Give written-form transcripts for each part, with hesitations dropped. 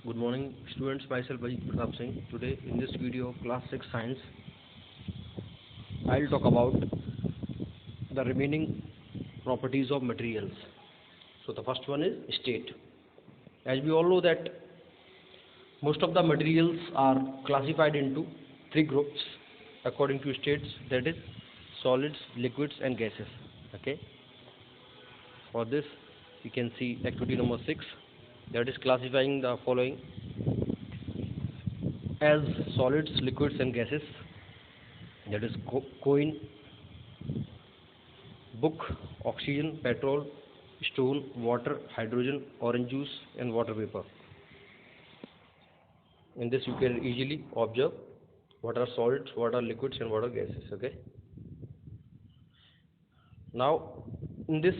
Good morning students, myself Ajit Pratap Singh. Today in this video of class 6 science, I'll talk about the remaining properties of materials. So the first one is state. As we all know that most of the materials are classified into three groups according to states, that is solids, liquids and gases. Okay. For this you can see activity number 6, that is classifying the following as solids, liquids and gases, that is coin, book, oxygen, petrol, stone, water, hydrogen, orange juice and water vapor. In this you can easily observe what are solids, what are liquids and what are gases. Okay. Now in this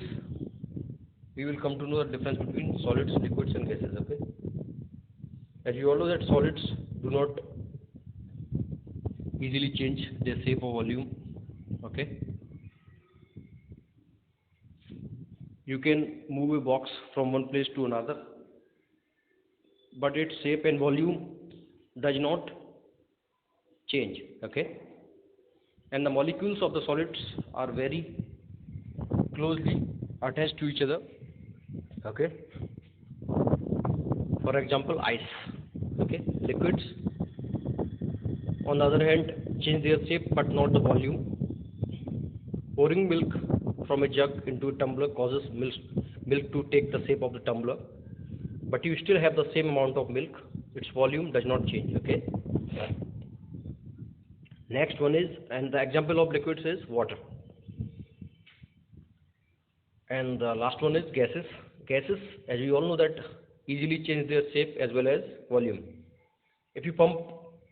we will come to know the difference between solids, liquids and gases. Okay. As you all know that solids do not easily change their shape or volume. Okay. You can move a box from one place to another, but its shape and volume does not change. Okay. And the molecules of the solids are very closely attached to each other. Okay. For example, ice. Okay. Liquids on the other hand change their shape but not the volume. Pouring milk from a jug into a tumbler causes milk to take the shape of the tumbler, but you still have the same amount of milk. Its volume does not change. Okay. Next one is, and the example of liquids is water. And the last one is gases. Gases, as you all know, that easily change their shape as well as volume. If you pump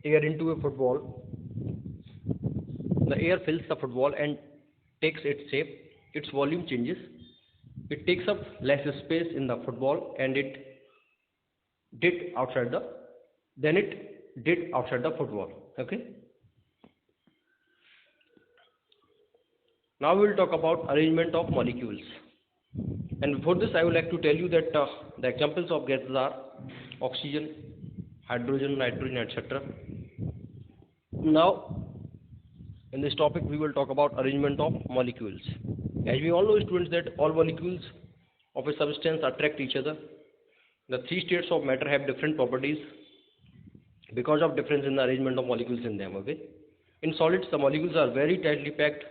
air into a football, the air fills the football and takes its shape. Its volume changes. It takes up less space in the football and it did outside the football. Okay. Now we will talk about arrangement of molecules. And before this I would like to tell you that the examples of gases are oxygen, hydrogen, nitrogen, etc. Now in this topic we will talk about arrangement of molecules. As we all know students that all molecules of a substance attract each other. The three states of matter have different properties because of difference in the arrangement of molecules in them. Okay. In solids the molecules are very tightly packed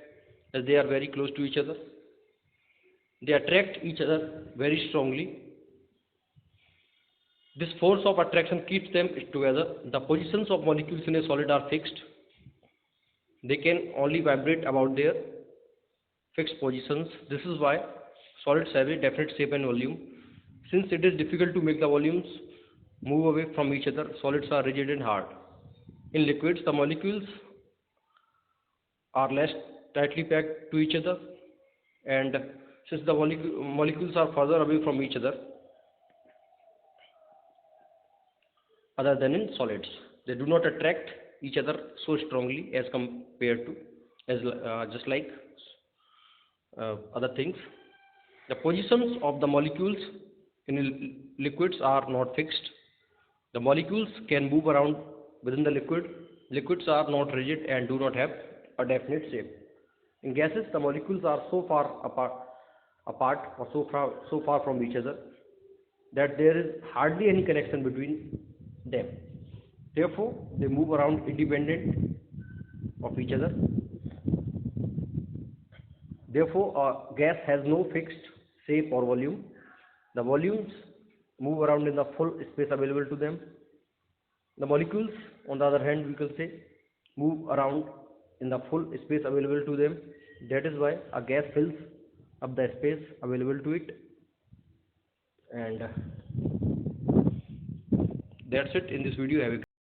as they are very close to each other. They attract each other very strongly. This force of attraction keeps them together. The positions of molecules in a solid are fixed. They can only vibrate about their fixed positions. This is why solids have a definite shape and volume. Since it is difficult to make the volumes move away from each other, solids are rigid and hard. In liquids, the molecules are less tightly packed to each other, and since the molecules are further away from each other other than in solids, they do not attract each other so strongly as compared to just like other things. The positions of the molecules in liquids are not fixed. The molecules can move around within the liquid. Liquids are not rigid and do not have a definite shape. In gases, the molecules are so far apart or so far from each other that there is hardly any connection between them. Therefore, they move around independent of each other. Therefore, a gas has no fixed shape or volume. The volumes move around in the full space available to them. The molecules, on the other hand, we can say, move around in the full space available to them. That is why a gas fills up the space available to it. And that's it in this video. Have a